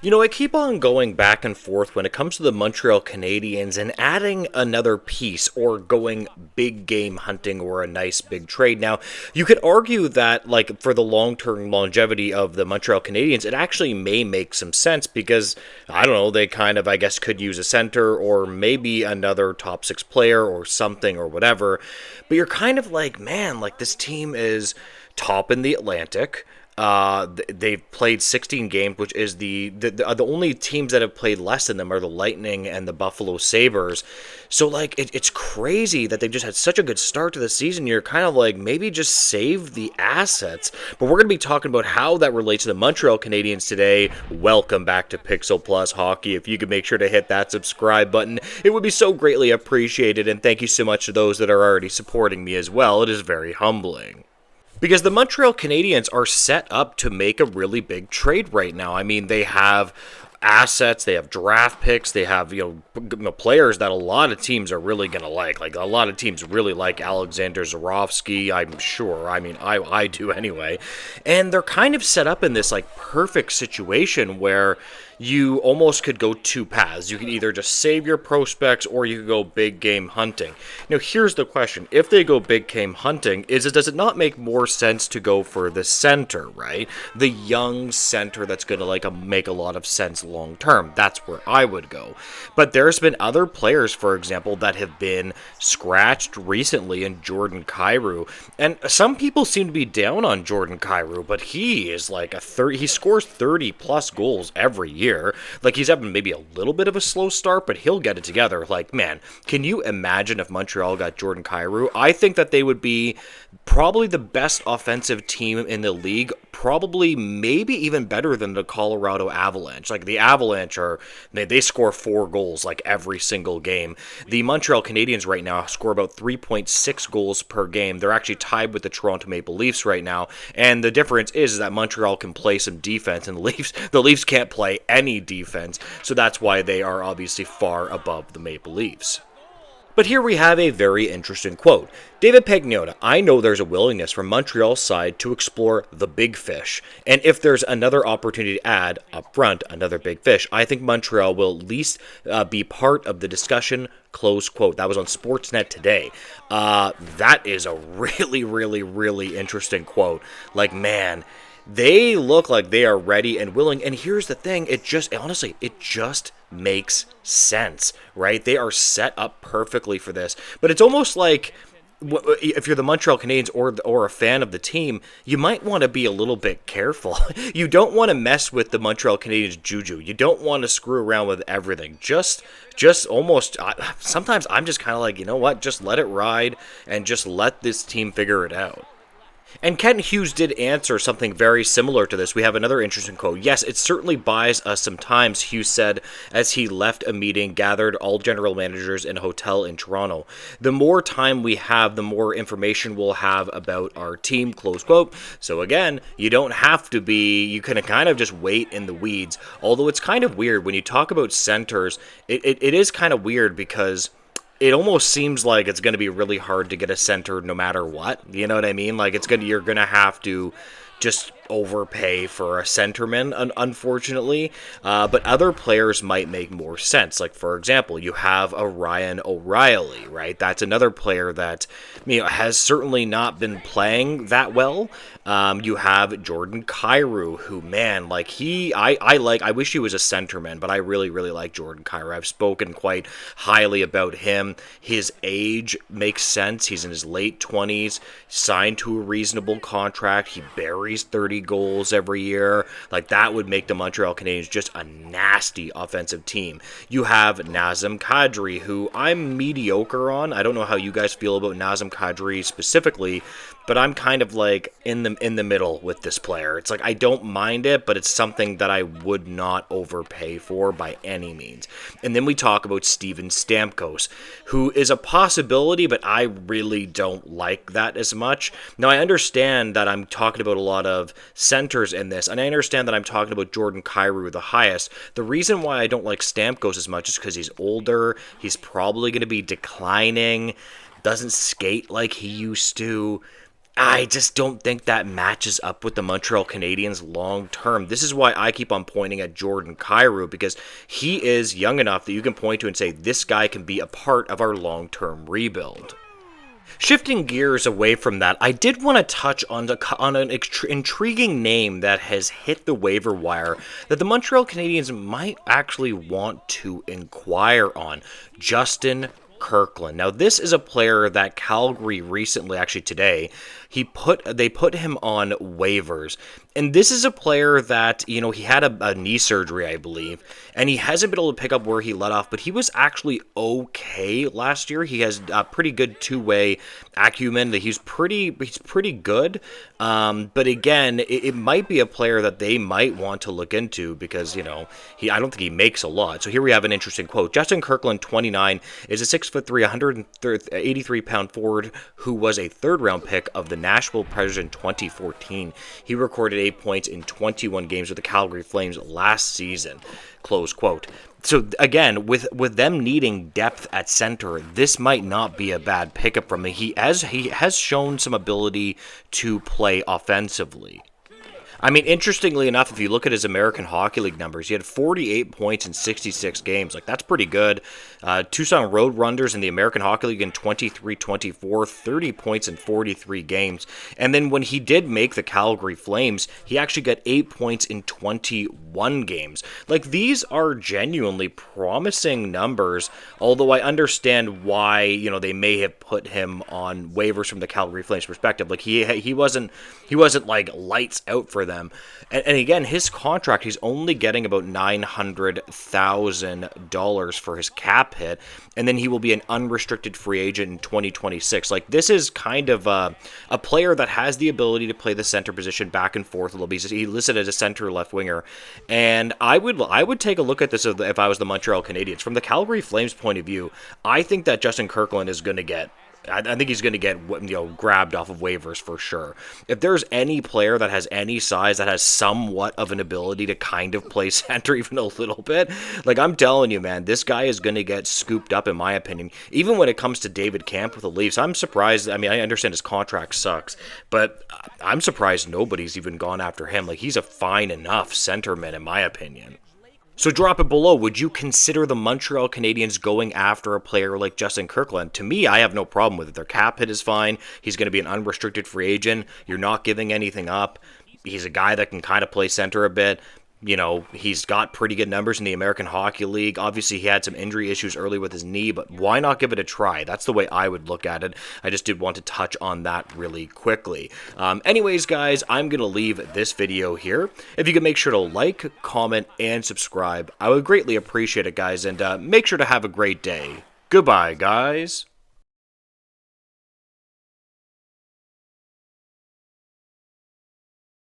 You know, I keep on going back and forth when it comes to the Montreal Canadiens and adding another piece or going big game hunting or a nice big trade. Now, you could argue that, like, for the long term longevity of the Montreal Canadiens, it actually may make some sense because, I don't know, they kind of, I guess, could use a center or maybe another top six player or something or whatever. But you're kind of like, man, like, this team is top in the Atlantic. They've played 16 games, which is the only teams that have played less than them are the Lightning and the Buffalo Sabres. So, like, it's crazy that they've just had such a good start to the season. You're kind of like, maybe just save the assets. But we're going to be talking about how that relates to the Montreal Canadiens today. Welcome back to Pixel Plus Hockey. If you could make sure to hit that subscribe button, it would be so greatly appreciated. And thank you so much to those that are already supporting me as well. It is very humbling. Because the Montreal Canadiens are set up to make a really big trade right now. I mean, they have assets, they have draft picks, they have, players that a lot of teams are really going to like. Like, a lot of teams really like Alexander Zarovsky, I'm sure. I mean, I do anyway. And they're kind of set up in this, like, perfect situation where you almost could go two paths. You can either just save your prospects or you could go big game hunting. Now, here's the question. If they go big game hunting, does it not make more sense to go for the center, right? The young center that's going to make a lot of sense long term. That's where I would go. But there's been other players, for example, that have been scratched recently in Jordan Kyrou. And some people seem to be down on Jordan Kyrou, but he is like he scores 30 plus goals every year. Like, he's having maybe a little bit of a slow start, but he'll get it together. Like, man, can you imagine if Montreal got Jordan Kyrou? I think that they would be probably the best offensive team in the league, probably maybe even better than the Colorado Avalanche. Like, the Avalanche they score 4 goals like every single game. The Montreal Canadiens right now score about 3.6 goals per game. They're actually tied with the Toronto Maple Leafs right now, and the difference is that Montreal can play some defense and the Leafs can't play any defense, so that's why they are obviously far above the Maple Leafs. But here we have a very interesting quote. David Pagnotta, I know there's a willingness from Montreal's side to explore the big fish. And if there's another opportunity to add, up front, another big fish, I think Montreal will at least be part of the discussion, close quote. That was on Sportsnet today. That is a really, really, really interesting quote. Like, man, they look like they are ready and willing. And here's the thing, it just makes sense, right? They are set up perfectly for this. But it's almost like, if you're the Montreal Canadiens or a fan of the team, you might want to be a little bit careful. You don't want to mess with the Montreal Canadiens juju. You don't want to screw around with everything. Just almost, sometimes I'm just kind of like, you know what? Just let it ride and just let this team figure it out. And Kent Hughes did answer something very similar to this. We have another interesting quote. Yes, it certainly buys us some time, Hughes said as he left a meeting gathered all general managers in a hotel in Toronto. The more time we have, the more information we'll have about our team, close quote. So again, you don't have to be, you can kind of just wait in the weeds. Although it's kind of weird when you talk about centers, it is kind of weird because it almost seems like it's going to be really hard to get a center no matter what. You know what I mean? Like, you're going to have to just overpay for a centerman, unfortunately. But other players might make more sense. Like, for example, you have a Ryan O'Reilly, right? That's another player that, has certainly not been playing that well. You have Jordan Kyrou, who, man, like, I wish he was a centerman, but I really, really like Jordan Kyrou. I've spoken quite highly about him. His age makes sense. He's in his late 20s, signed to a reasonable contract. He buries 30 goals every year. Like, that would make the Montreal Canadiens just a nasty offensive team. You have Nazem Kadri, who I'm mediocre on. I don't know how you guys feel about Nazem Kadri specifically, but I'm kind of like in the middle with this player. It's like, I don't mind it, but it's something that I would not overpay for by any means. And then we talk about Steven Stamkos, who is a possibility, but I really don't like that as much. Now, I understand that I'm talking about a lot of centers in this, and I understand that I'm talking about Jordan Kyrou the highest. The reason why I don't like Stamkos as much is because he's older. He's probably going to be declining, doesn't skate like he used to. I just don't think that matches up with the Montreal Canadiens long term. This is why I keep on pointing at Jordan Kyrou, because he is young enough that you can point to and say, this guy can be a part of our long term rebuild. Shifting gears away from that, I did want to touch on an intriguing name that has hit the waiver wire that the Montreal Canadiens might actually want to inquire on: Justin Kirkland. Now, this is a player that Calgary recently, actually today, they put him on waivers. And this is a player that, you know, he had a knee surgery, I believe, and he hasn't been able to pick up where he let off, but he was actually okay last year. He has a pretty good two-way acumen. That he's pretty good. But again, it might be a player that they might want to look into because, you know, I don't think he makes a lot. So here we have an interesting quote. Justin Kirkland, 29, is a 6'3", 183-pound forward who was a third-round pick of the Nashville Predators in 2014. He recorded 8 points in 21 games with the Calgary Flames last season. Close quote. So again, with them needing depth at center, this might not be a bad pickup from him. He has shown some ability to play offensively. I mean, interestingly enough, if you look at his American Hockey League numbers, he had 48 points in 66 games. Like, that's pretty good. Tucson Roadrunners in the American Hockey League in 23-24, 30 points in 43 games. And then when he did make the Calgary Flames, he actually got 8 points in 21 games. Like, these are genuinely promising numbers, although I understand why, you know, they may have put him on waivers from the Calgary Flames perspective. Like, he wasn't like lights out for them. And again, his contract, he's only getting about $900,000 for his cap hit, and then he will be an unrestricted free agent in 2026. Like, this is kind of a player that has the ability to play the center position back and forth a little bit. He's listed as a center left winger, and I would take a look at this if I was the Montreal Canadiens. From the Calgary Flames point of view, I think that Justin Kirkland is going to get I think he's going to get, you know, grabbed off of waivers for sure. If there's any player that has any size that has somewhat of an ability to kind of play center even a little bit, like, I'm telling you, man, this guy is going to get scooped up, in my opinion. Even when it comes to David Camp with the Leafs, I'm surprised. I mean, I understand his contract sucks, but I'm surprised nobody's even gone after him. Like, he's a fine enough centerman, in my opinion. So drop it below. Would you consider the Montreal Canadiens going after a player like Justin Kirkland? To me, I have no problem with it. Their cap hit is fine. He's going to be an unrestricted free agent. You're not giving anything up. He's a guy that can kind of play center a bit. You know, he's got pretty good numbers in the American Hockey League. Obviously, he had some injury issues early with his knee, but why not give it a try? That's the way I would look at it. I just did want to touch on that really quickly. Anyways, guys, I'm going to leave this video here. If you could make sure to like, comment, and subscribe, I would greatly appreciate it, guys, and make sure to have a great day. Goodbye, guys.